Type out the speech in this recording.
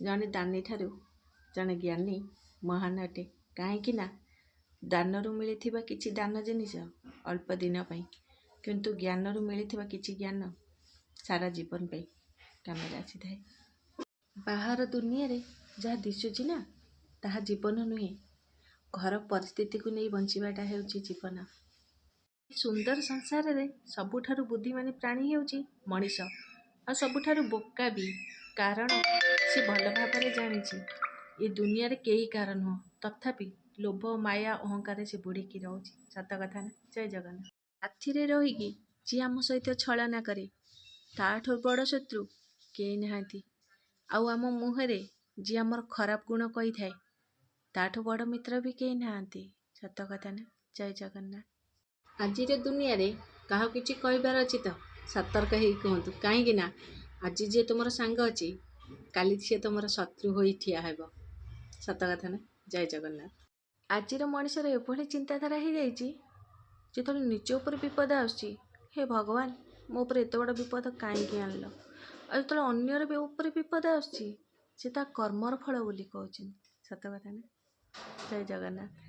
जड़े दानी ठारू जड़े ज्ञानी महान अटे कहीं दानरू मिली किछि दान जिनिस अल्प दिन पाई किंतु ज्ञानरू मिली किछि ज्ञान सारा जीवन पाई काम आसी थाए। बाहर दुनिया रे जहाँ दिशुची ना ताहा जीवन नुहे घर परिस्थिति को नहीं बंचवाटा हेउची जीवन। सुंदर संसार रे सबुठारु बुद्धिमानी प्राणी हेउची मनीष आ सबुठारु बोका भी कारण से भल भाव जानी ये दुनिया रे कई कारण हो तथापि लोभ माया अहंकार से बुड़ीकी रोची सत कथा ना। जय जगन्नाथ। साथी रहीकि जी आम सहित छलना करे ताठू बड़ शत्रु कई नहांती आउ आम मुहरे जी आमर खराब गुण कही थाए ताठू बड़ मित्र भी कई नहांती सत कथा ना। जय जगन्नाथ। आज दुनिया रे कहा किछि कहबार अछि तो सतर्क ही कहतु कहीं आज जी तुम सांग अच्छी काली सी तुम शत्रु हो ठिया हेब सत कथा ना। जय जगन्नाथ। आज मनीषर एभली चिंताधारा हो जाइए जो निज उपर विपद आसुची हे भगवान मो उपर एत बड़ विपद कहीं आनल और जो अन्यर उपर विपद आसुची से कर्मर फल बोली कहते सत कथा ना। जय जगन्नाथ।